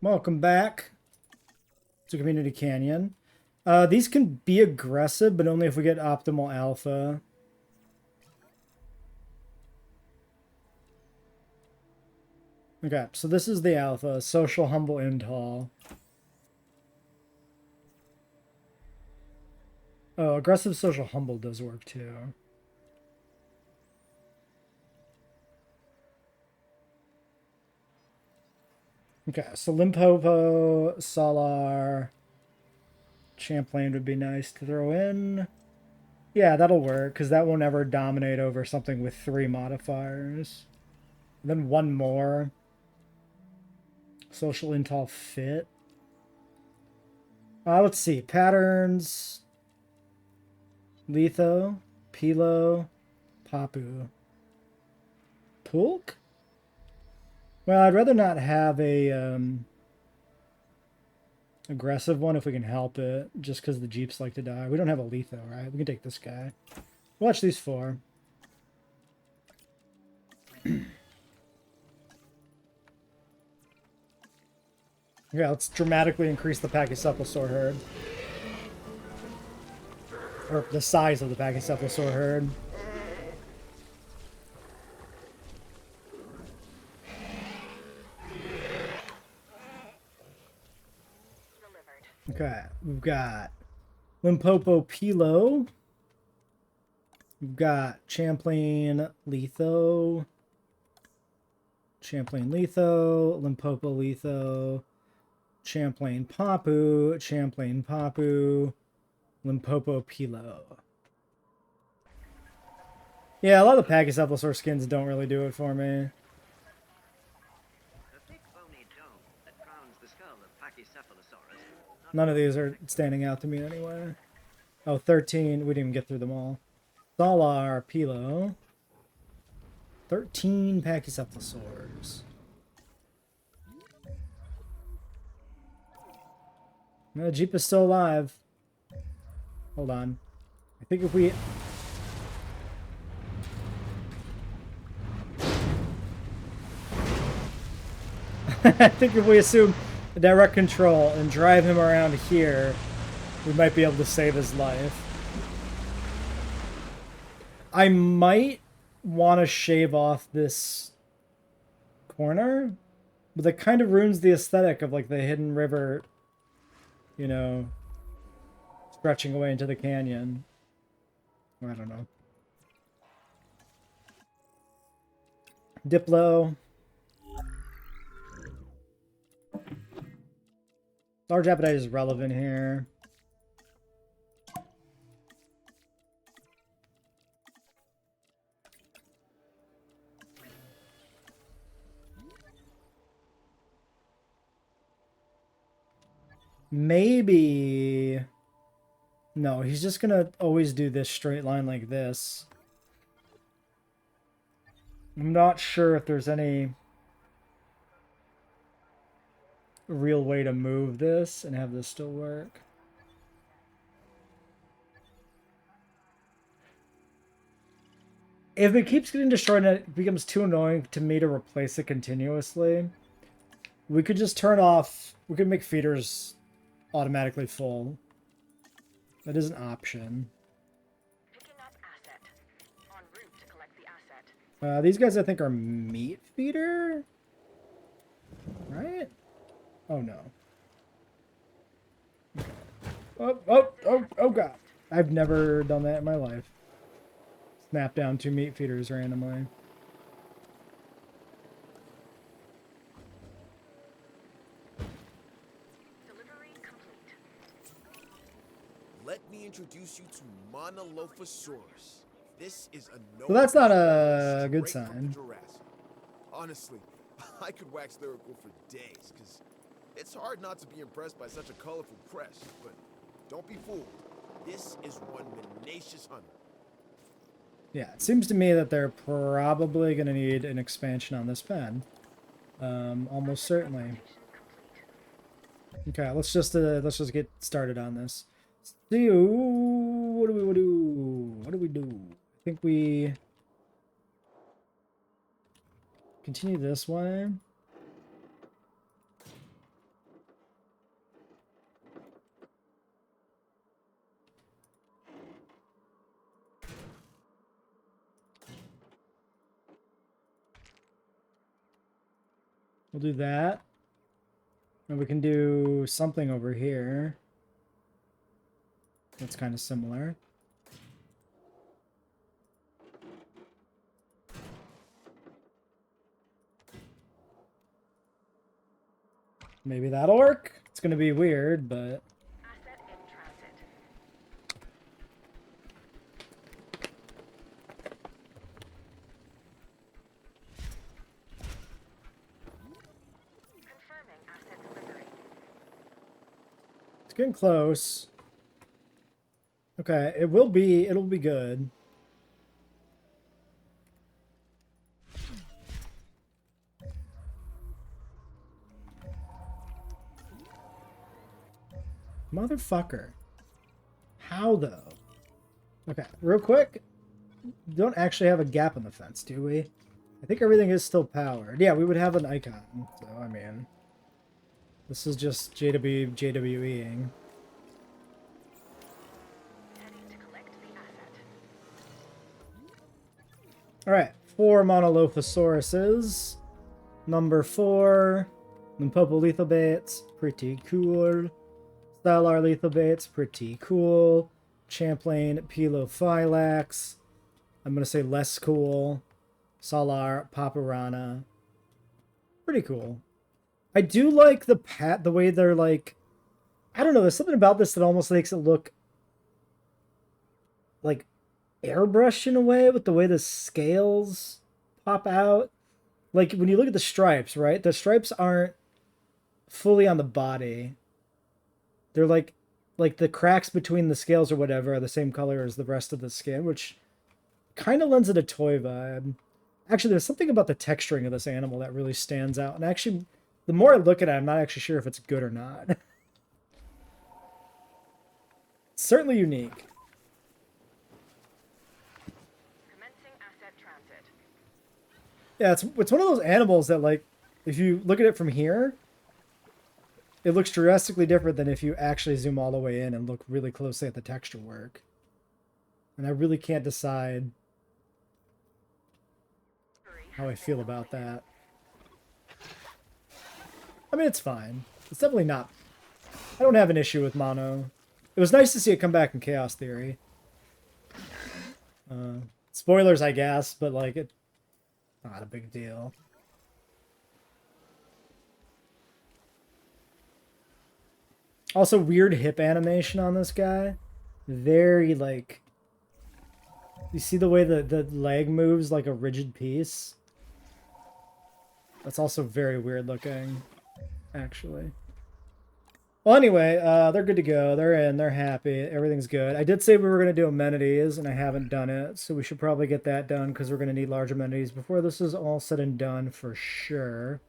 Welcome back to Community Canyon. These can be aggressive, but only if we get optimal alpha. Okay, so this is the alpha. Social, humble, and tall. Oh, aggressive, social, humble does work too. Okay, so Limpopo, Solar, Champlain would be nice to throw in. Yeah, that'll work, because that won't ever dominate over something with 3 modifiers. And then one more. Social, Intel, Fit. Let's see. Patterns. Litho, Pilo, Papu. Pulk? Well, I'd rather not have a aggressive one if we can help it, just because the Jeeps like to die. We don't have a Litho, right? We can take this guy. Watch these 4. Yeah, let's dramatically increase the Pachycephalosaur herd. Or the size of the Pachycephalosaur herd. Okay, we've got Limpopo Pilo. We've got Champlain Litho. Champlain Litho. Limpopo Litho. Champlain Papu. Champlain Papu. Limpopo Pilo. Yeah, a lot of the Pachycephalosaur skins don't really do it for me. None of these are standing out to me anyway. Oh, 13. We didn't even get through them all. Solar Pilo. 13 Pachycephalosaurs. No, Jeep is still alive. Hold on. I think if we... I think if we assume direct control and drive him around here, we might be able to save his life. I might want to shave off this corner, but that kind of ruins the aesthetic of like the hidden river, you know, stretching away into the canyon. I don't know. Diplo. Large appetite is relevant here. Maybe... No, he's just gonna always do this straight line like this. I'm not sure if there's any real way to move this and have this still work. If it keeps getting destroyed and it becomes too annoying to me to replace it continuously, we could just turn off... We could make feeders automatically full. That is an option. These guys, I think, are meat feeder? Right? Oh, no. Oh, God. I've never done that in my life. Snap down 2 meat feeders randomly. Let me introduce you to Monolophosaurus. This is a So that's not a good sign. Honestly, I could wax lyrical for days, because it's hard not to be impressed by such a colorful crest, but don't be fooled. This is one tenacious hunter. Yeah, it seems to me that they're probably going to need an expansion on this pen. Almost certainly. Okay, let's just get started on this. See, what do we do? What do we do? I think we continue this way. We'll do that. And we can do something over here. That's kind of similar. Maybe that'll work. It's going to be weird, but... Asset in transit. Confirming asset delivery. It's getting close. Okay, it'll be good. Motherfucker. How though? Okay, real quick. We don't actually have a gap in the fence, do we? I think everything is still powered. Yeah, we would have an icon. So, I mean, this is just JWEing. Heading to collect the asset. Alright, 4 Monolothosauruses. Number 4. Limpopo lethal baits, pretty cool. Stylar lethal baits, pretty cool. Champlain Pelophylax. I'm going to say less cool. Salar Paparana. Pretty cool. I do like the way they're like... I don't know, there's something about this that almost makes it look like airbrushed in a way with the way the scales pop out. Like when you look at the stripes, right? The stripes aren't fully on the body. They're like the cracks between the scales or whatever are the same color as the rest of the skin, which kind of lends it a toy vibe. Actually, there's something about the texturing of this animal that really stands out. And actually, the more I look at it, I'm not actually sure if it's good or not. It's certainly unique. Commencing asset transit. Yeah, it's one of those animals that, like, if you look at it from here, it looks drastically different than if you actually zoom all the way in and look really closely at the texture work. And I really can't decide how I feel about that. I mean, it's fine. It's definitely not... I don't have an issue with mono. It was nice to see it come back in Chaos Theory. Spoilers, I guess, but, like, it's not a big deal. Also, weird hip animation on this guy. Very, like... You see the way the leg moves like a rigid piece? That's also very weird looking, actually. Well, anyway, they're good to go. They're in. They're happy. Everything's good. I did say we were going to do amenities, and I haven't done it, so we should probably get that done because we're going to need large amenities before this is all said and done for sure.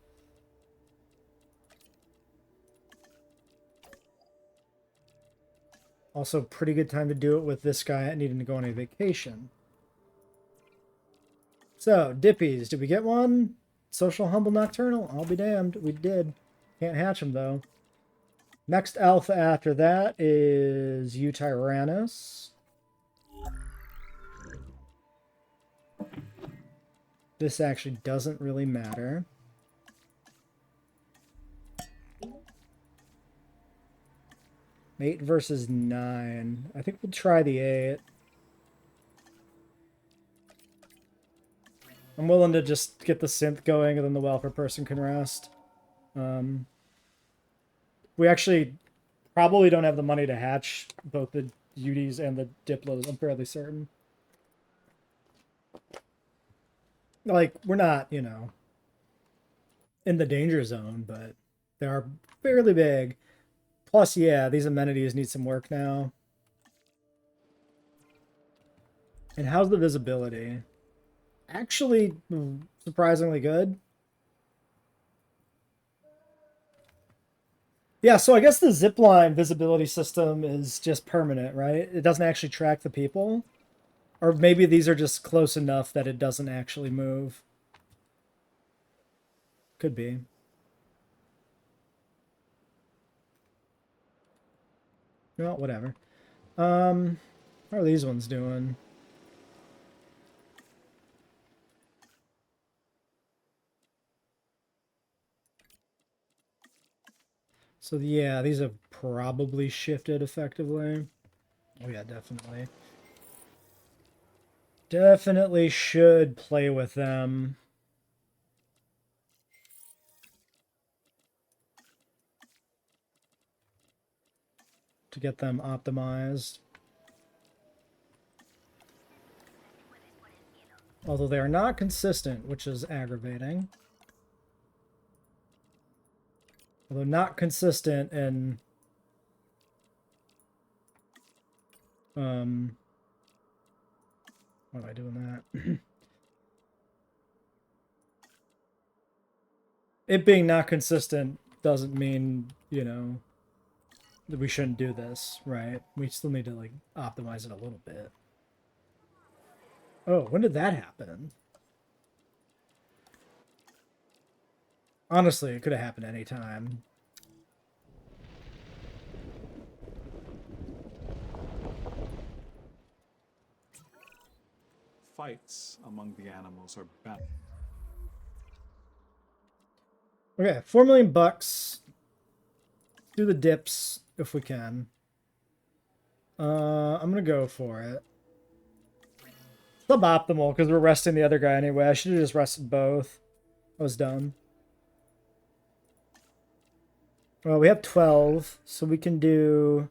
Also, pretty good time to do it with this guy needing to go on a vacation. So, Dippies, did we get one? Social Humble Nocturnal? I'll be damned. We did. Can't hatch him, though. Next alpha after that is Eutyrannus. This actually doesn't really matter. Eight versus 9. I think we'll try the 8. I'm willing to just get the synth going and then the welfare person can rest. We actually probably don't have the money to hatch both the Uties and the Diplos, I'm fairly certain. Like, we're not, you know, in the danger zone, but they are fairly big. Plus, yeah, these amenities need some work now. And how's the visibility? Actually, surprisingly good. Yeah, so I guess the zipline visibility system is just permanent, right? It doesn't actually track the people. Or maybe these are just close enough that it doesn't actually move. Could be. Well, whatever. How are these ones doing? So yeah, these have probably shifted effectively. Oh yeah, definitely. Definitely should play with them. To get them optimized. Although they are not consistent, which is aggravating. Although not consistent in why am I doing that? It being not consistent doesn't mean, you know, that we shouldn't do this, right? We still need to like optimize it a little bit. Oh, when did that happen? Honestly, it could have happened anytime. Fights among the animals are bad. Okay, 4 million bucks. Do the dips if we can. I'm gonna go for it. Suboptimal because we're resting the other guy anyway. I should have just rested both. I was dumb. Well, we have 12, so we can do...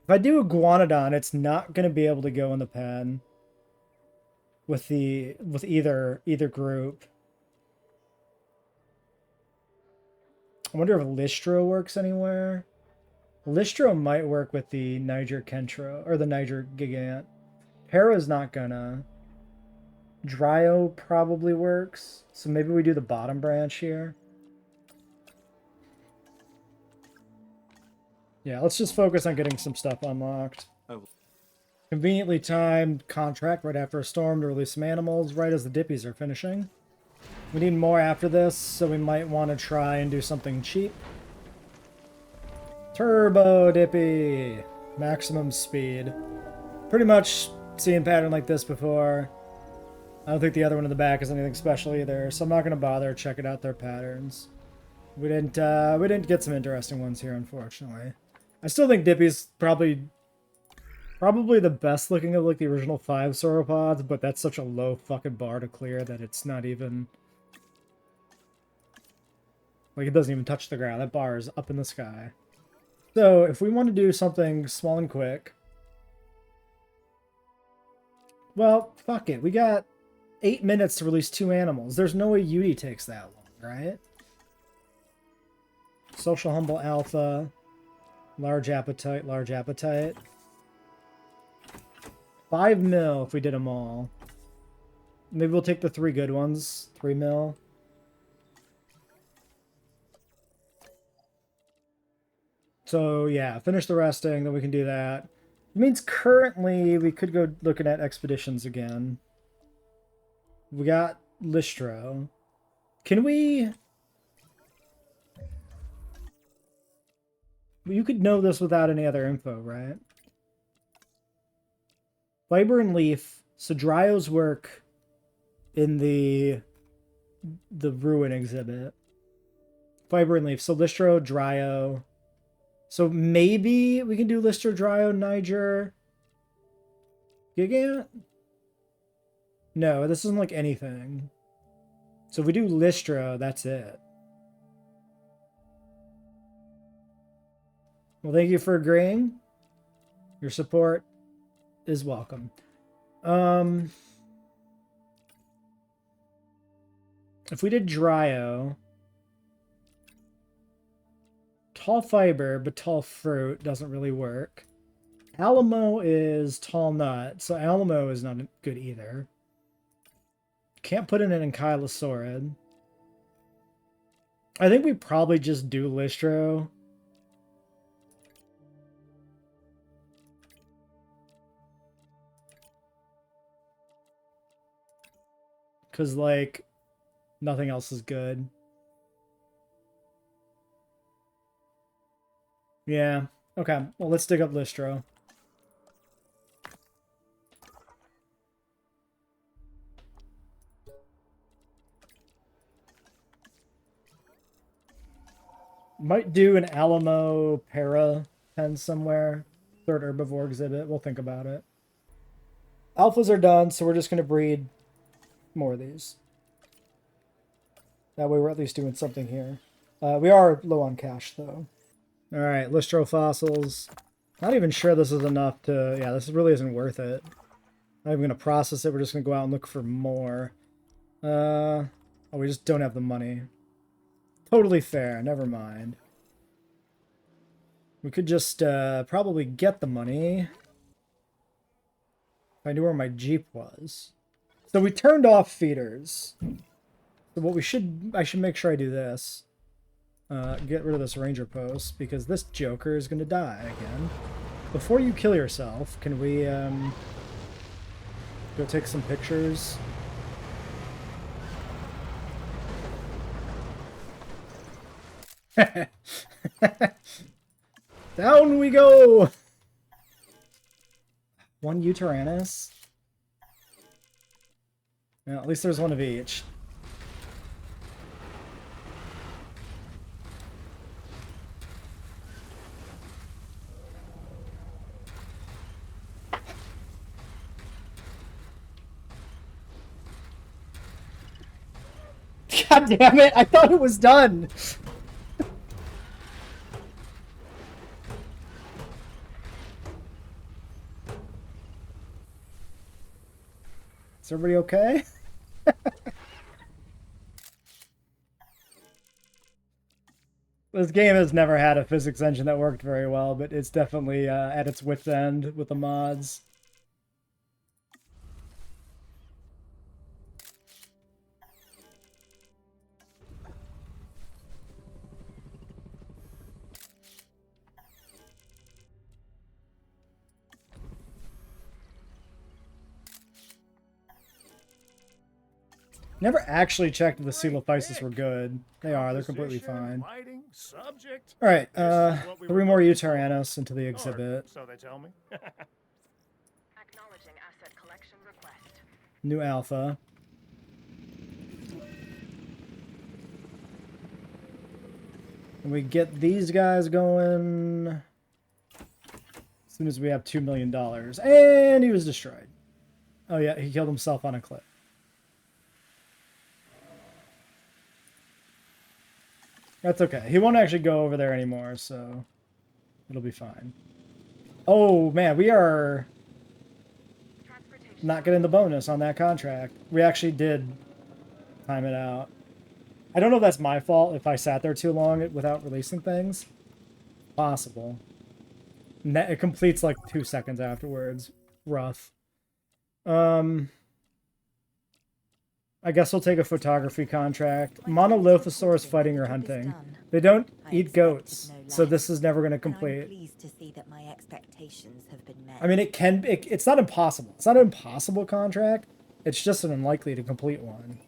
If I do Iguanodon, it's not going to be able to go in the pen with either group. I wonder if Listro works anywhere. Listro might work with the Niger Kentro, or the Niger Gigant. Para's not gonna. Dryo probably works, so maybe we do the bottom branch here. Yeah, let's just focus on getting some stuff unlocked. Oh. Conveniently timed contract right after a storm to release some animals, right as the dippies are finishing. We need more after this, so we might want to try and do something cheap. Turbo Dippy! Maximum speed. Pretty much seen pattern like this before. I don't think the other one in the back is anything special either, so I'm not going to bother checking out their patterns. We didn't get some interesting ones here, unfortunately. I still think Dippy's probably the best looking of like the original 5 sauropods, but that's such a low fucking bar to clear that it's not even... Like, it doesn't even touch the ground. That bar is up in the sky. So, if we want to do something small and quick... Well, fuck it. We got 8 minutes to release 2 animals. There's no way Yudi takes that long, right? Social Humble Alpha. Large Appetite, Large Appetite. 5 mil if we did them all. Maybe we'll take the 3 good ones. 3 mil. So, yeah, finish the resting, then we can do that. It means currently we could go looking at expeditions again. We got Listro. Can we... You could know this without any other info, right? Fiber and Leaf. So Dryo's work in the Ruin exhibit. Fiber and Leaf. So Listro, Dryo. So maybe we can do Listro, Dryo, Niger. Gigant? No, this isn't like anything. So if we do Listro, that's it. Well, thank you for agreeing. Your support is welcome. If we did Dryo... Tall fiber, but tall fruit doesn't really work. Alamo is tall nut, so Alamo is not good either. Can't put in an Ankylosaurid. I think we probably just do Listro. Because, like, nothing else is good. Yeah. Okay. Well, let's dig up Listro. Might do an Alamo Para pen somewhere. Third herbivore exhibit. We'll think about it. Alphas are done, so we're just going to breed more of these. That way we're at least doing something here. We are low on cash, though. Alright, Listro fossils. Not even sure this is enough to... Yeah, this really isn't worth it. Not even going to process it. We're just going to go out and look for more. Oh, we just don't have the money. Totally fair. Never mind. We could just probably get the money. If I knew where my Jeep was. So we turned off feeders. So what I should make sure I do this. Get rid of this ranger post, because this joker is going to die again. Before you kill yourself, can we go take some pictures? Down we go! One Uteranus? Well, at least there's one of each. God damn it! I thought it was done! Is everybody okay? This game has never had a physics engine that worked very well, but it's definitely at its wit's end with the mods. Never actually checked if the Coelophysis were good. They are. They're completely fine. All right, 3 more Uteranus into the exhibit. So they tell me. Acknowledging asset collection request. New alpha. And we get these guys going as soon as we have $2 million. And he was destroyed. Oh yeah, he killed himself on a cliff. That's okay. He won't actually go over there anymore, so it'll be fine. Oh, man, we are not getting the bonus on that contract. We actually did time it out. I don't know if that's my fault if I sat there too long without releasing things. Possible. It completes like 2 seconds afterwards. Rough. I guess we'll take a photography contract. Monolithosaurus fighting or hunting. They don't eat goats, so this is never going to complete. I'm pleased to see that my expectations have been met. I mean, it's not impossible. It's not an impossible contract. It's just an unlikely to complete one.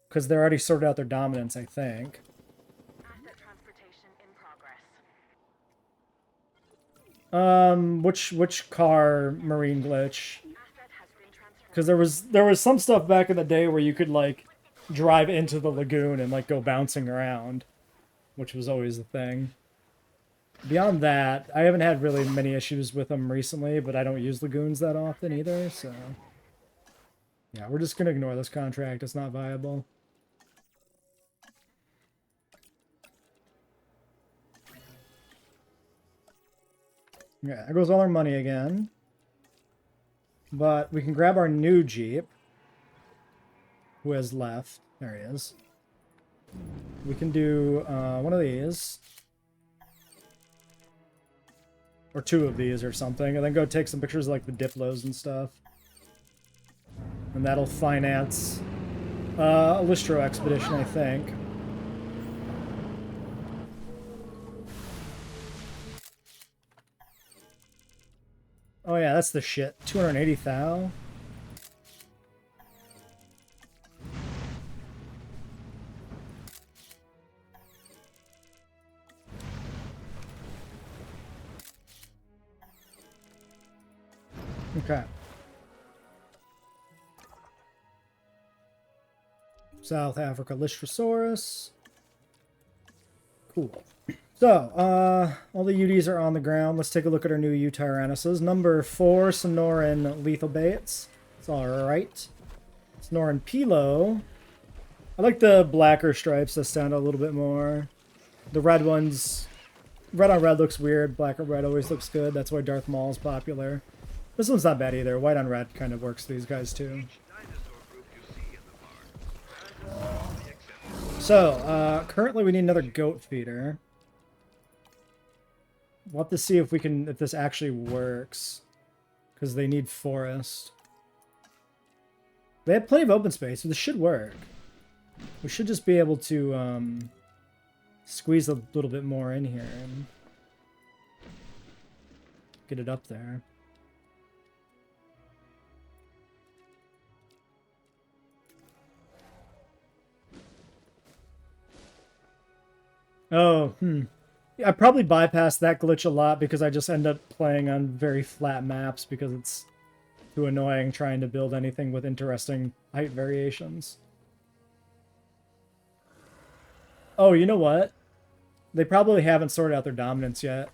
Because they already sorted out their dominance, I think. Asset transportation in progress. Which car marine glitch? Asset has been transferred. Because there was some stuff back in the day where you could like drive into the lagoon and like go bouncing around, which was always the thing. Beyond that, I haven't had really many issues with them recently, but I don't use lagoons that often either, so yeah, we're just gonna ignore this contract. It's not viable. Yeah, there goes all our money again. But we can grab our new Jeep. Who has left? There he is. We can do one of these. Or 2 of these or something. And then go take some pictures of like the Diplos and stuff. And that'll finance a Listro expedition, I think. Oh yeah, that's the shit. 280,000. Okay. South Africa Lystrosaurus. Cool. So, all the UDs are on the ground. Let's take a look at our new U-Tyrannuses. Number 4, Sonoran Lethal Baits. It's alright. Sonoran Pilo. I like the blacker stripes that stand out a little bit more. The red ones, red on red looks weird. Black on red always looks good. That's why Darth Maul is popular. This one's not bad either. White on red kind of works for these guys too. So, currently we need another goat feeder. We'll have to see if we can, if this actually works. Because they need forest. They have plenty of open space, so this should work. We should just be able to squeeze a little bit more in here and get it up there. Oh, I probably bypassed that glitch a lot because I just end up playing on very flat maps because it's too annoying trying to build anything with interesting height variations. Oh, you know what? They probably haven't sorted out their dominance yet.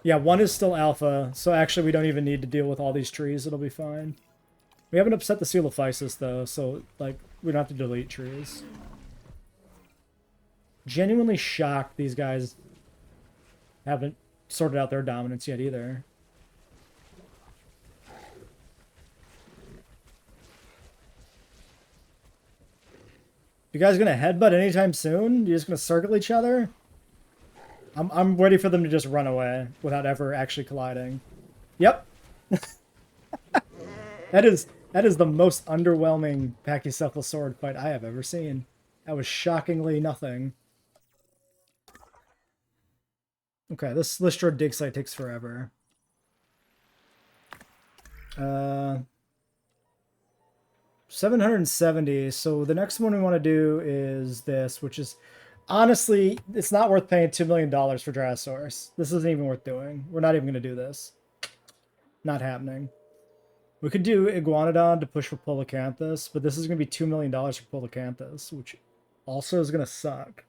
Yeah, one is still alpha, so actually we don't even need to deal with all these trees. It'll be fine. We haven't upset the Seal of Physis, though, so, like, we don't have to delete trees. Genuinely shocked these guys haven't sorted out their dominance yet either. You guys gonna headbutt anytime soon? You just gonna circle each other? I'm ready for them to just run away without ever actually colliding. Yep. That is the most underwhelming Pachycephal sword fight I have ever seen. That was shockingly nothing. Okay, this Listro dig site takes forever. 770, so the next one we want to do is this, which is, honestly, it's not worth paying $2 million for Drosaurus. This isn't even worth doing. We're not even going to do this. Not happening. We could do Iguanodon to push for Polacanthus, but this is going to be $2 million for Polacanthus, which also is going to suck.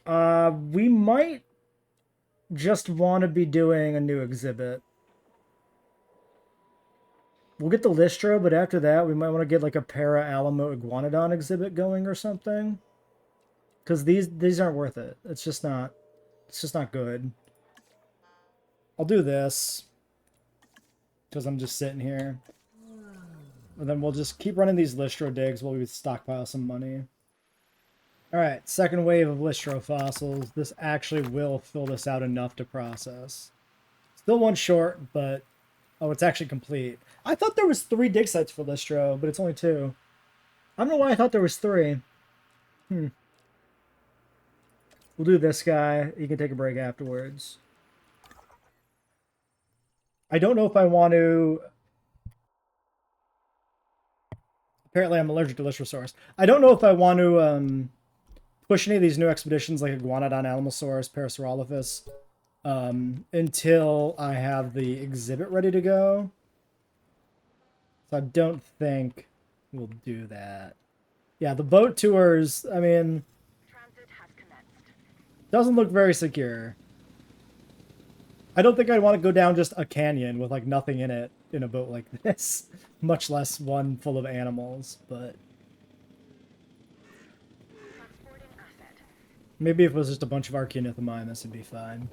We might just want to be doing a new exhibit. We'll get the Listro, but after that, we might want to get like a Para Alamo Iguanodon exhibit going or something. Because these aren't worth it. It's just not good. I'll do this. Because I'm just sitting here. And then we'll just keep running these Listro digs while we stockpile some money. Alright, second wave of Listro fossils. This actually will fill this out enough to process. Still one short, but... Oh, it's actually complete. I thought there was 3 dig sites for Listro, but it's only 2. I don't know why I thought there was 3. We'll do this guy. You can take a break afterwards. I don't know if I want to... Apparently I'm allergic to Lystrosaurus. I don't know if I want to push any of these new expeditions like Iguanodon, Alamosaurus, Parasaurolophus until I have the exhibit ready to go. So I don't think we'll do that. Yeah, the boat tours, I mean, Transit has commenced. doesn't look very secure. I don't think I'd want to go down just a canyon with like nothing in it in a boat like this, much less one full of animals, but Transporting asset. maybe if it was just a bunch of Archaeonithomimus, it'd be fine.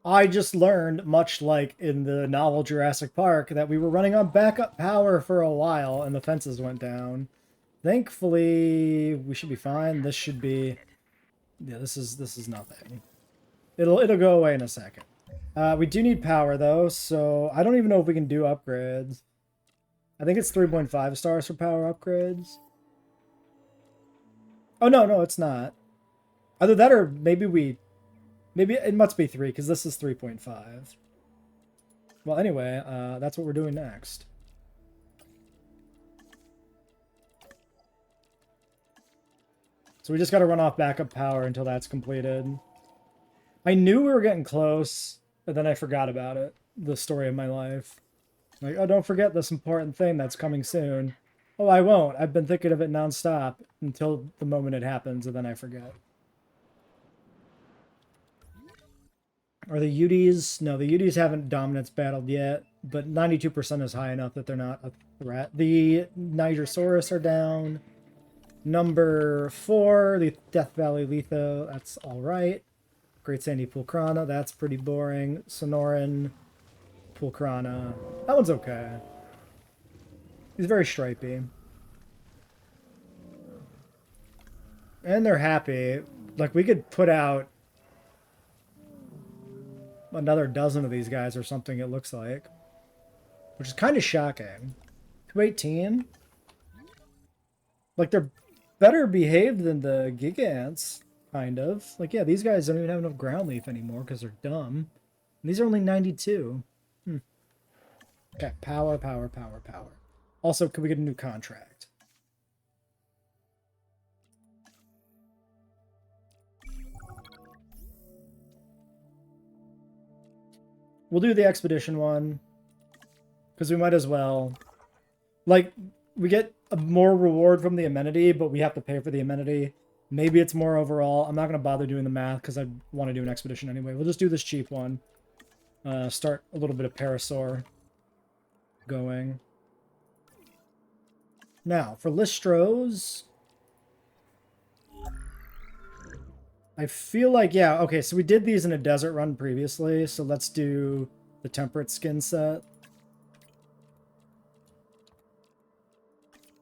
I just learned, much like in the novel Jurassic Park, that we were running on backup power for a while and the fences went down. Thankfully, we should be fine. This should be... Yeah, this is nothing. It'll go away in a second. We do need power, though, so I don't even know if we can do upgrades. I think it's 3.5 stars for power upgrades. Oh, no, it's not. Either that or maybe we... Maybe it must be 3, because this is 3.5. Well, anyway, that's what we're doing next. So we just got to run off backup power until that's completed. I knew we were getting close, but then I forgot about it. The story of my life. Like, oh, don't forget this important thing that's coming soon. Oh, I won't. I've been thinking of it nonstop until the moment it happens, and then I forget. Are the UDs? No, the UDs haven't dominance battled yet, but 92% is high enough that they're not a threat. The Nigersaurus are down. Number 4, the Death Valley Letho, that's alright. Great Sandy Pulcrana, that's pretty boring. Sonoran Pulcrana, that one's okay. He's very stripy. And they're happy. Like, we could put out another dozen of these guys or something, it looks like. Which is kind of shocking. 218? Like, they're better behaved than the Gigants, kind of. Like, yeah, these guys don't even have enough ground leaf anymore because they're dumb. And these are only 92. Okay, power, power, power, power. Also, can we get a new contract? We'll do the expedition one. Because we might as well. Like, we get a more reward from the amenity, but we have to pay for the amenity. Maybe it's more overall. I'm not going to bother doing the math because I want to do an expedition anyway. We'll just do this cheap one. Start a little bit of Parasaur going. Now, for Listros, I feel like, yeah, okay, so we did these in a desert run previously, so let's do the Temperate Skin set.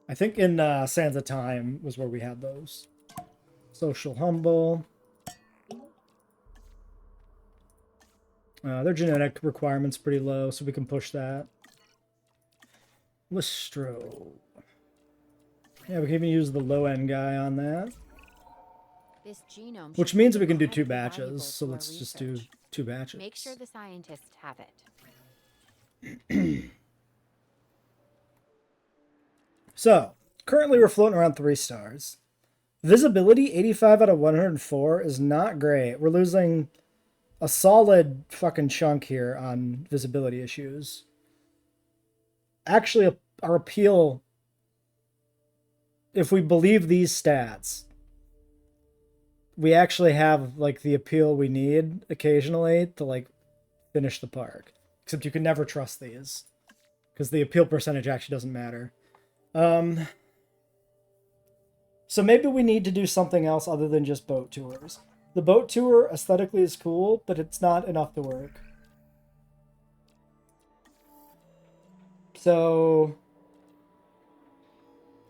I think in Sands of Time was where we had those. Social Humble. Their genetic requirement's pretty low, so we can push that. Listro. Yeah, we can even use the low-end guy on that. This genome Which should means be we can do 2 incredibly batches, valuable so to our let's just do research. 2 batches. Make sure the scientists have it. So, currently we're floating around 3 stars. Visibility, 85 out of 104 is not great. We're losing a solid fucking chunk here on visibility issues. Actually, our appeal, if we believe these stats, we actually have, like, the appeal we need occasionally to, like, finish the park. Except you can never trust these. Because the appeal percentage actually doesn't matter. So maybe we need to do something else other than just boat tours. The boat tour aesthetically is cool, but it's not enough to work. So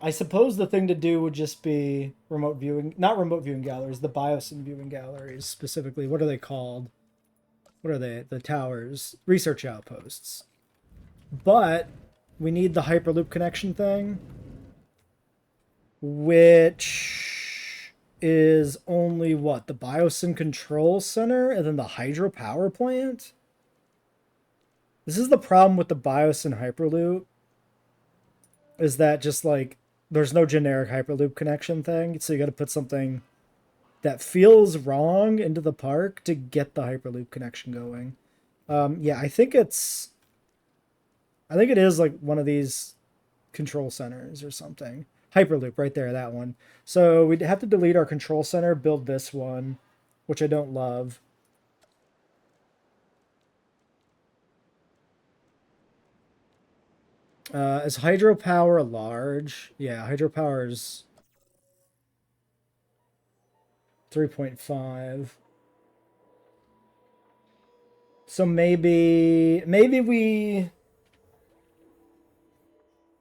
I suppose the thing to do would just be remote viewing, not remote viewing galleries, the Biosyn viewing galleries specifically. What are they called? What are they? The towers, research outposts. But we need the Hyperloop connection thing, which is only what? The Biosyn Control Center and then the hydropower plant? This is the problem with the Biosyn Hyperloop, is that just like there's no generic Hyperloop connection thing, so you got to put something that feels wrong into the park to get the Hyperloop connection going. Yeah, I think it is like one of these control centers or something. Hyperloop, right there, that one. So we'd have to delete our control center, build this one, which I don't love. Is hydropower large? Yeah, hydropower is 3.5. So maybe we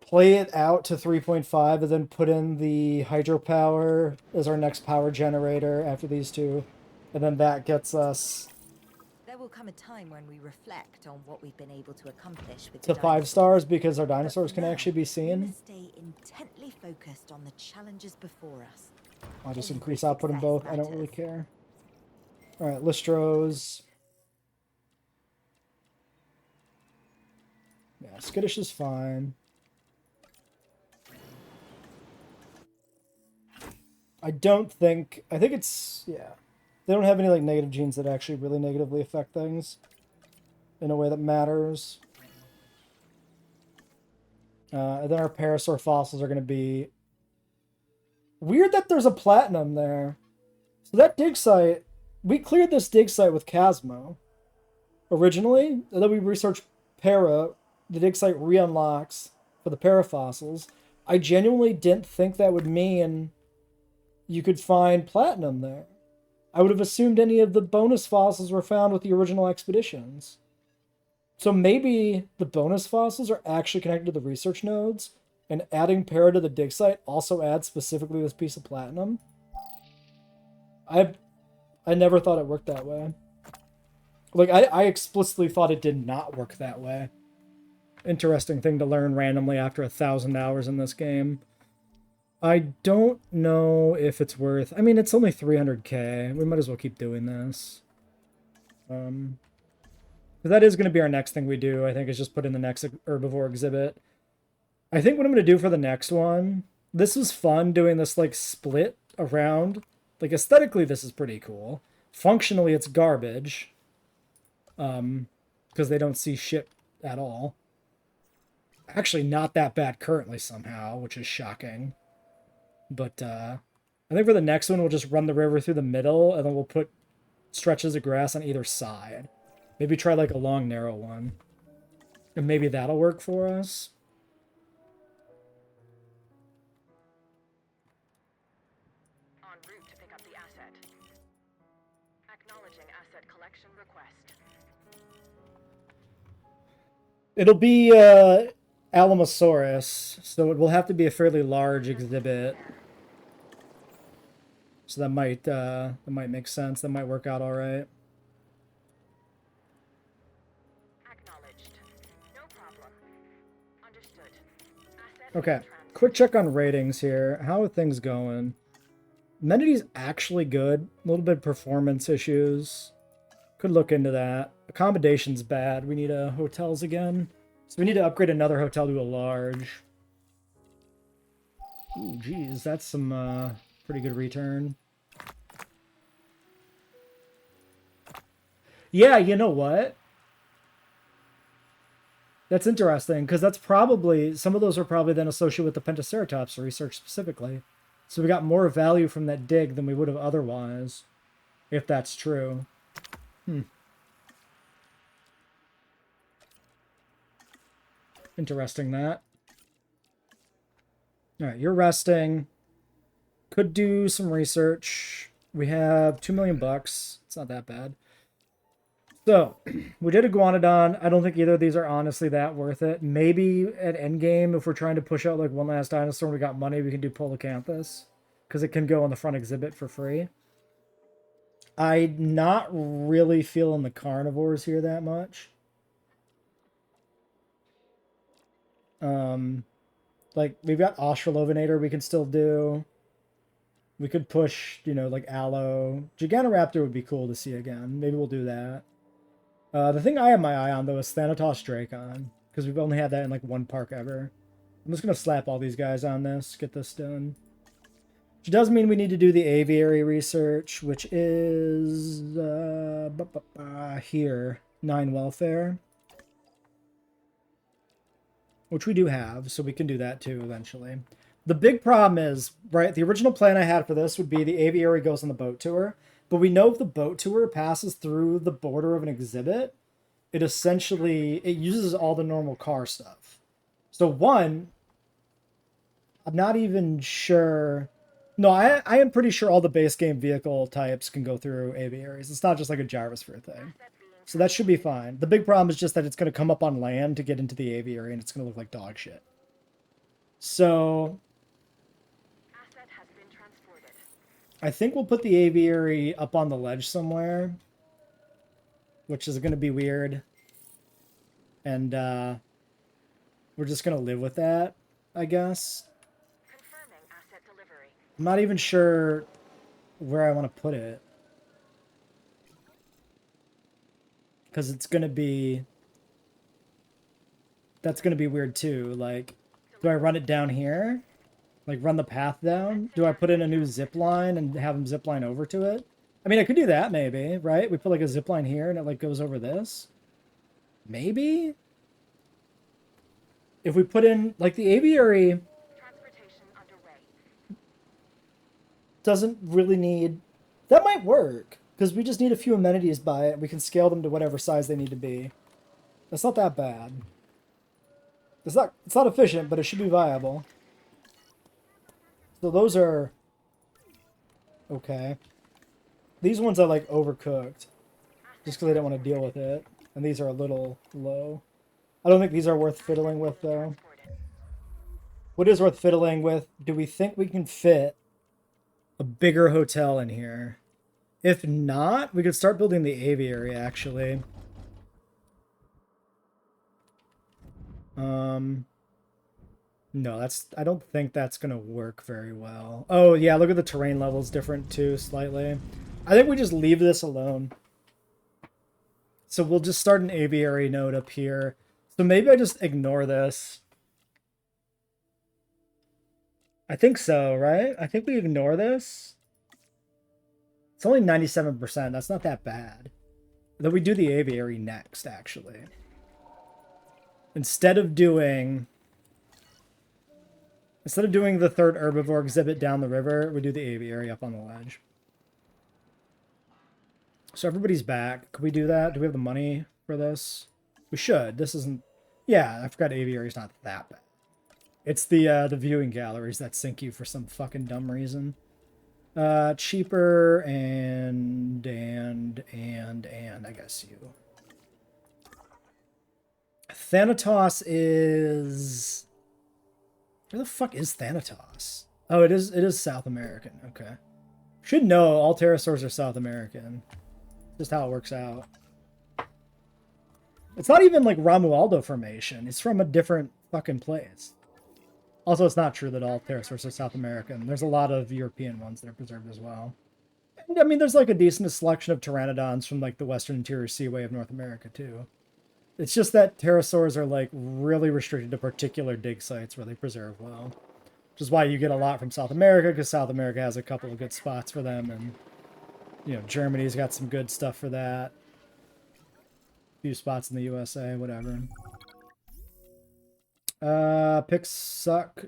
play it out to 3.5 and then put in the hydropower as our next power generator after these two. And then that gets us There will come a time when we reflect on what we've been able to accomplish with to the 5 stars because our dinosaurs can actually be We seen. must stay intently focused on the challenges before us. I'll just increase output in both. I don't really care. Alright, Listros. Yeah, Skittish is fine. I think it's, yeah. They don't have any like negative genes that actually really negatively affect things in a way that matters. And then our parasaur fossils are going to be... Weird that there's a platinum there. So that dig site... We cleared this dig site with Chasmo. Originally. And then we researched Para. The dig site re-unlocks for the parafossils. I genuinely didn't think that would mean you could find platinum there. I would have assumed any of the bonus fossils were found with the original expeditions. So maybe the bonus fossils are actually connected to the research nodes, and adding Para to the dig site also adds specifically this piece of platinum. I never thought it worked that way. Like, I explicitly thought it did not work that way. Interesting thing to learn randomly after 1,000 hours in this game. I don't know if it's worth... I mean, it's only 300k. We might as well keep doing this. That is going to be our next thing we do, I think, is just put in the next herbivore exhibit. I think what I'm going to do for the next one... This was fun doing this, like, split around. Like, aesthetically, this is pretty cool. Functionally, it's garbage. Because they don't see shit at all. Actually, not that bad currently somehow, which is shocking. But I think for the next one, we'll just run the river through the middle, and then we'll put stretches of grass on either side. Maybe try like a long, narrow one. And maybe that'll work for us. En route to pick up the asset. Acknowledging asset collection request. It'll be Alamosaurus, so it will have to be a fairly large exhibit. So that might make sense. That might work out all right. Acknowledged. No problem. Understood. Asset Okay, quick check on ratings here. How are things going? Amenity's actually good. A little bit of performance issues. Could look into that. Accommodation's bad. We need hotels again. So we need to upgrade another hotel to a large. Ooh, geez, that's some pretty good return. Yeah, you know what? That's interesting, because that's probably... Some of those are probably then associated with the Pentaceratops research specifically. So we got more value from that dig than we would have otherwise, if that's true. Interesting, that. Alright, you're resting. Could do some research. We have 2 million bucks. It's not that bad. So, we did Iguanodon. I don't think either of these are honestly that worth it. Maybe at endgame, if we're trying to push out like one last dinosaur and we got money, we can do Polacanthus. Because it can go on the front exhibit for free. I'm not really feeling the carnivores here that much. Like, we've got Australovenator we can still do. We could push, you know, like Allo. Gigantoraptor would be cool to see again. Maybe we'll do that. The thing I have my eye on, though, is Thanatos Dracon. Because we've only had that in, like, one park ever. I'm just going to slap all these guys on this. Get this done. Which does mean we need to do the aviary research, which is... here. 9 welfare. Which we do have, so we can do that too eventually. The big problem is, right, the original plan I had for this would be the aviary goes on the boat tour, but we know if the boat tour passes through the border of an exhibit, it uses all the normal car stuff. So one, I'm not even sure... No, I am pretty sure all the base game vehicle types can go through aviaries. It's not just like a gyrosphere thing. So that should be fine. The big problem is just that it's going to come up on land to get into the aviary, and it's going to look like dog shit. So Asset has been transported. I think we'll put the aviary up on the ledge somewhere, which is going to be weird. And we're just going to live with that, I guess. Confirming asset delivery. I'm not even sure where I want to put it. Because it's going to be... That's going to be weird too. Like, do I run it down here? Like, run the path down? Do I put in a new zip line and have them zip line over to it? I mean, I could do that maybe, right? We put like a zip line here and it like goes over this. Maybe? if we put in, like, the aviary Transportation underway. doesn't really need... That might work, because we just need a few amenities by it. We can scale them to whatever size they need to be. That's not that bad. It's not efficient, but it should be viable. So those are okay. These ones are like overcooked, just because I didn't want to deal with it. And these are a little low. I don't think these are worth fiddling with, though. What is worth fiddling with? Do we think we can fit a bigger hotel in here? If not, we could start building the aviary, actually. No, I don't think that's gonna work very well. Oh yeah, look at the terrain levels different too, slightly. I think we just leave this alone. So we'll just start an aviary node up here. So maybe I just ignore this. I think so, right? I think we ignore this. It's only 97%. That's not that bad. Then we do the aviary next, actually. Instead of doing the third herbivore exhibit down the river, we do the aviary up on the ledge. So everybody's back. Can we do that? Do we have the money for this? We should. This isn't... Yeah, I forgot aviary's not that bad. It's the viewing galleries that sink you for some fucking dumb reason. Cheaper and I guess you. Thanatos is... Where the fuck is Thanatos? Oh, it is South American. Okay. Should know all pterosaurs are South American. Just how it works out. It's not even like Romualdo formation. It's from a different fucking place. Also, it's not true that all pterosaurs are South American. There's a lot of European ones that are preserved as well. And, I mean, there's like a decent selection of pteranodons from like the Western Interior Seaway of North America too. It's just that pterosaurs are like really restricted to particular dig sites where they preserve well. Which is why you get a lot from South America, because South America has a couple of good spots for them, and you know, Germany's got some good stuff for that. A few spots in the USA, whatever. Picks suck.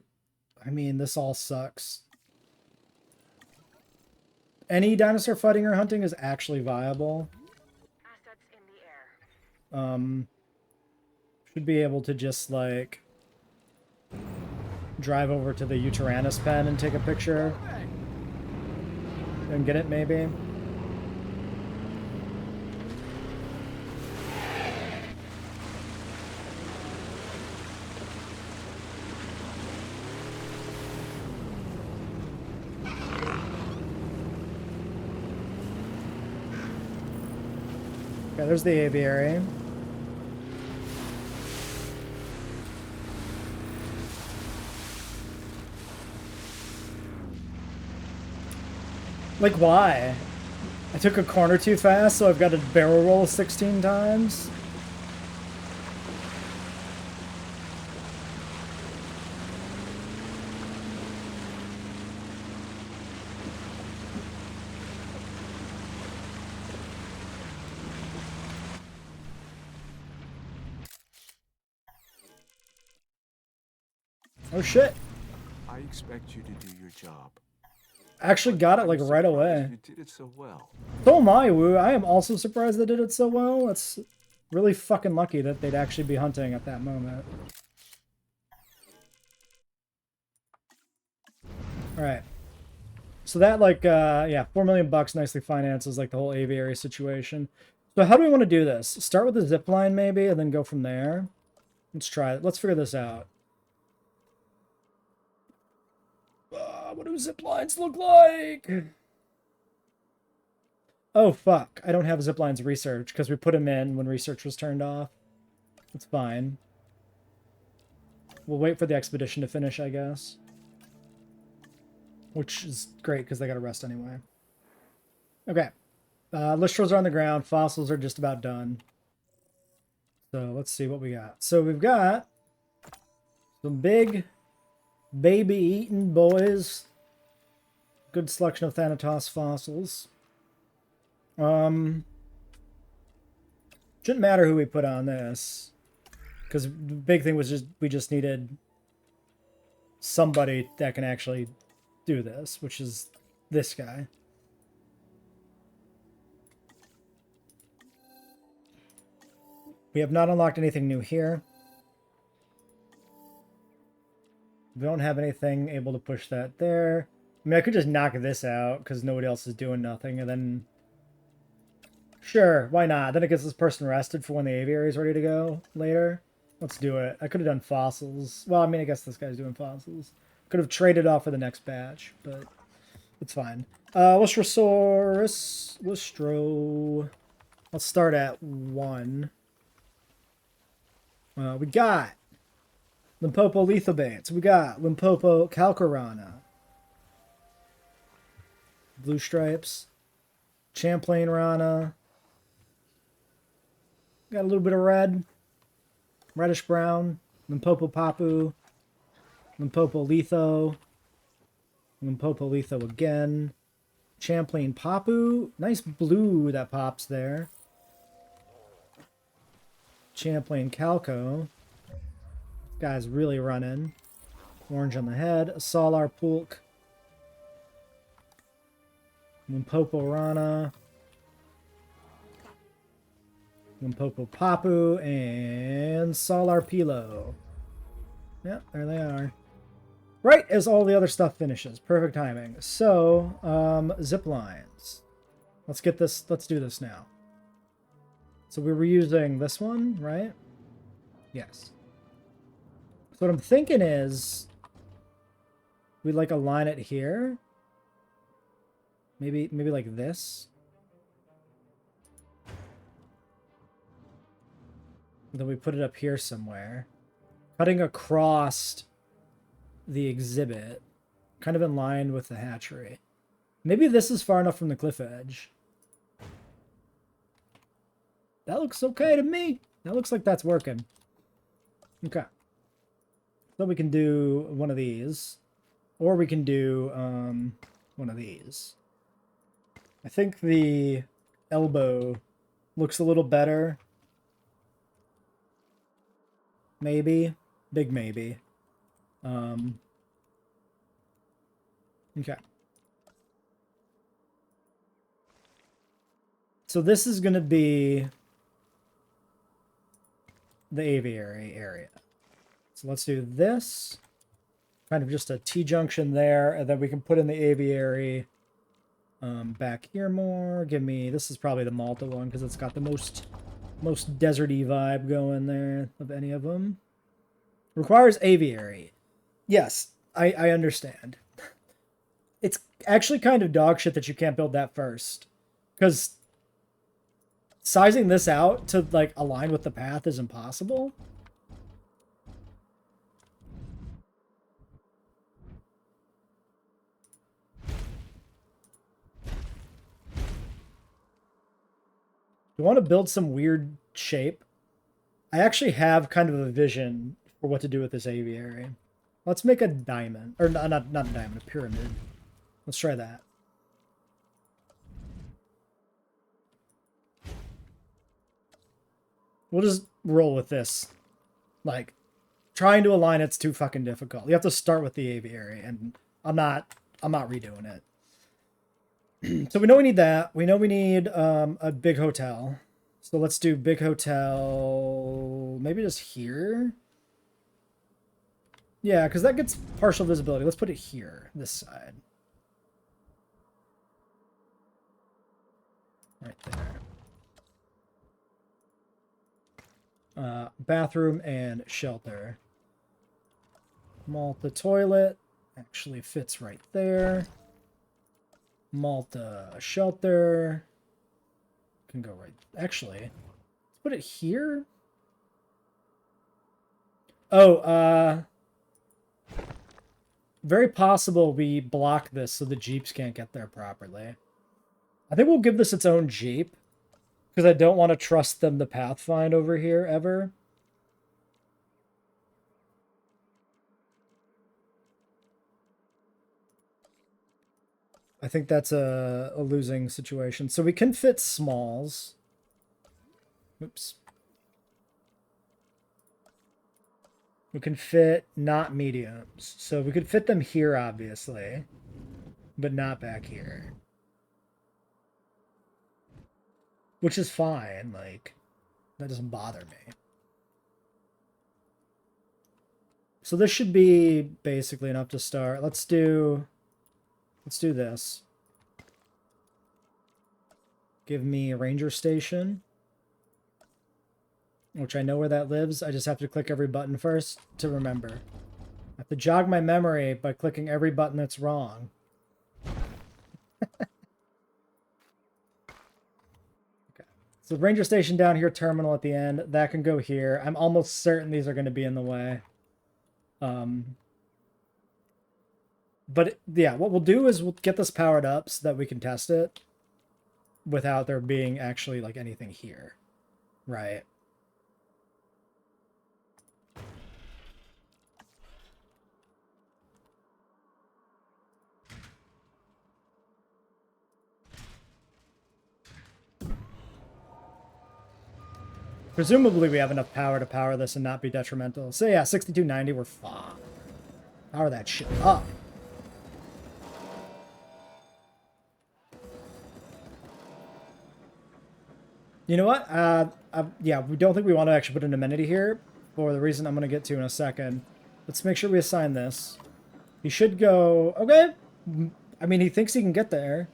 I mean, this all sucks. Any dinosaur fighting or hunting is actually viable. Assets in the air. Should be able to just, like, drive over to the Uteranus pen and take a picture. And get it, maybe. Okay, there's the aviary. Like, why? I took a corner too fast, so I've got to barrel roll 16 times? Oh shit. I expect you to do your job. I actually got it like right away. You did it so well. So am I, Woo. I am also surprised they did it so well. That's really fucking lucky that they'd actually be hunting at that moment. Alright. So that, like, yeah, $4 million bucks nicely finances, like, the whole aviary situation. So how do we want to do this? Start with the zip line, maybe, and then go from there? Let's try it. Let's figure this out. What do zip lines look like? Oh, fuck. I don't have zip lines research, because we put them in when research was turned off. It's fine. We'll wait for the expedition to finish, I guess. Which is great, because they got to rest anyway. Okay. Listros are on the ground. Fossils are just about done. So let's see what we got. So we've got some big baby-eaten boys. Good selection of Thanatos fossils. Shouldn't matter who we put on this. Because the big thing was just we just needed somebody that can actually do this, which is this guy. We have not unlocked anything new here. We don't have anything able to push that there. I mean, I could just knock this out because nobody else is doing nothing, and then... Sure, why not? Then it gets this person arrested for when the aviary is ready to go later. Let's do it. I could have done fossils. Well, I mean, I guess this guy's doing fossils. Could have traded off for the next batch, but it's fine. Lystrosaurus. Lystro. Let's start at 1. We got Limpopo Lithobates. We got Limpopo Calcarana. Blue Stripes. Champlain Rana. Got a little bit of red. Reddish brown. Limpopo Papu. Limpopo Litho. Limpopo Litho again. Champlain Papu. Nice blue that pops there. Champlain Calco. Guy's really running. Orange on the head. Salar Pulk. Limpopo Rana. Limpopo Papu. And Salar Pilo. Yep, there they are. Right as all the other stuff finishes. Perfect timing. So, zip lines. Let's get this. Let's do this now. So we were using this one, right? Yes. So what I'm thinking is we like align it here. Maybe like this. And then we put it up here somewhere. Cutting across the exhibit. Kind of in line with the hatchery. Maybe this is far enough from the cliff edge. That looks okay to me. That looks like that's working. Okay. So we can do one of these. Or we can do one of these. I think the elbow looks a little better. Maybe. Big maybe. Okay. So this is going to be the aviary area. So let's do this. Kind of just a T-junction there, and then we can put in the aviary back here more. Give me, this is probably the Malta one because it's got the most deserty vibe going there of any of them. Requires aviary. Yes, I understand. It's actually kind of dog shit that you can't build that first. Because sizing this out to like align with the path is impossible. You want to build some weird shape? I actually have kind of a vision for what to do with this aviary. Let's make a diamond. Or not a diamond, a pyramid. Let's try that. We'll just roll with this. Like, trying to align it's too fucking difficult. You have to start with the aviary, and I'm not redoing it. So we know we need that. We know we need a big hotel. So let's do big hotel, maybe just here. Yeah, because that gets partial visibility. Let's put it here, this side. Right there. Bathroom and shelter. Malta toilet actually fits right there. Malta shelter can go right. Actually, let's put it here. Oh, very possible we block this so the Jeeps can't get there properly. I think we'll give this its own Jeep because I don't want to trust them to pathfind over here ever. I think that's a losing situation. So we can fit smalls. Oops. We can fit not mediums. So we could fit them here, obviously, but not back here. Which is fine, like, that doesn't bother me. So this should be basically enough to start. Let's do this. Give me a ranger station, which I know where that lives. I just have to click every button first to remember. I have to jog my memory by clicking every button that's wrong. Okay. So ranger station down here, terminal at the end. That can go here. I'm almost certain these are going to be in the way. But yeah, what we'll do is we'll get this powered up so that we can test it without there being actually like anything here, right? Presumably we have enough power to power this and not be detrimental. So yeah, 6290, we're fine. Power that shit up. You know what? Yeah, we don't think we want to actually put an amenity here for the reason I'm going to get to in a second. Let's make sure we assign this. He should go... Okay. I mean, he thinks he can get there.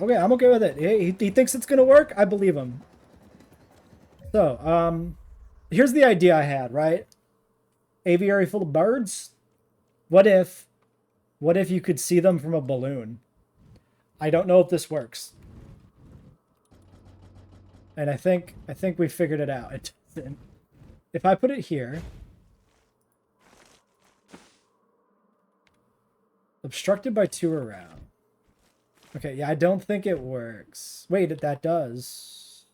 Okay, I'm okay with it. He thinks it's going to work. I believe him. So, here's the idea I had, right? Aviary full of birds? What if you could see them from a balloon? I don't know if this works. And I think we figured it out. It doesn't. If I put it here, obstructed by 2 around. Okay, yeah, I don't think it works. Wait, that does.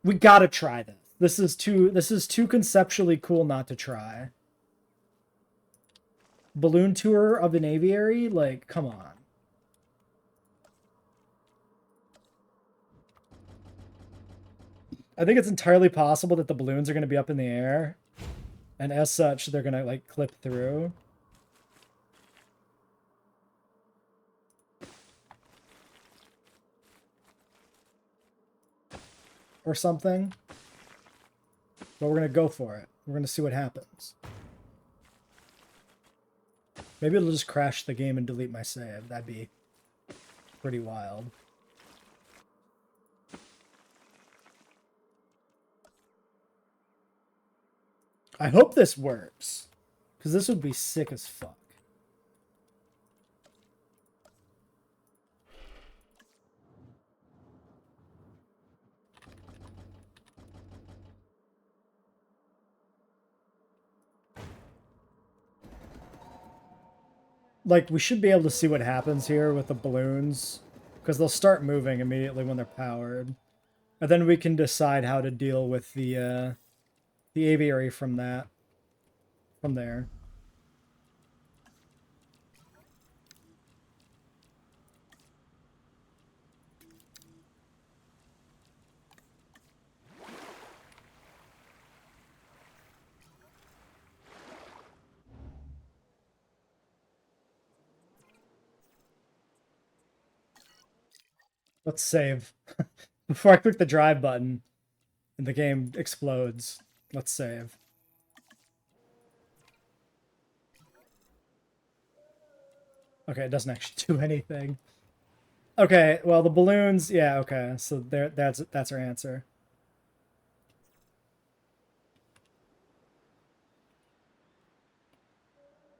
We gotta try this. This is too conceptually cool not to try. Balloon tour of an aviary? Like, come on. I think it's entirely possible that the balloons are going to be up in the air. And as such, they're going to, like, clip through. Or something. But we're going to go for it. We're going to see what happens. Maybe it'll just crash the game and delete my save. That'd be pretty wild. I hope this works, because this would be sick as fuck. Like, we should be able to see what happens here with the balloons, because they'll start moving immediately when they're powered. And then we can decide how to deal with the aviary from there. Let's save. Before I click the drive button and the game explodes, let's save. Okay, it doesn't actually do anything. Okay, well, the balloons, yeah, okay. So that's our answer.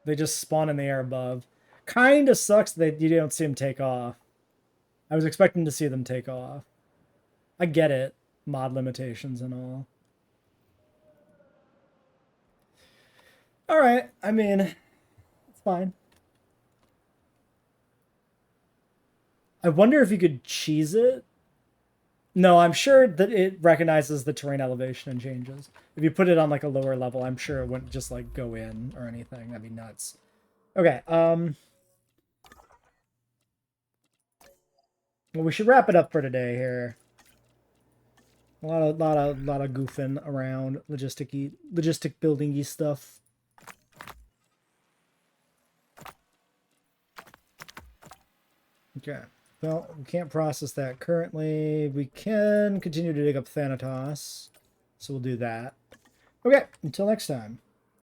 They just spawn in the air above. Kinda sucks that you don't see them take off. I was expecting to see them take off. I get it. Mod limitations and all. Alright, I mean, it's fine. I wonder if you could cheese it. No, I'm sure that it recognizes the terrain elevation and changes. If you put it on like a lower level, I'm sure it wouldn't just like go in or anything. That'd be nuts. Okay, well, we should wrap it up for today here. A lot of goofing around, logistic building-y stuff. Okay. Well, we can't process that currently. We can continue to dig up Thanatos, so we'll do that. Okay, until next time.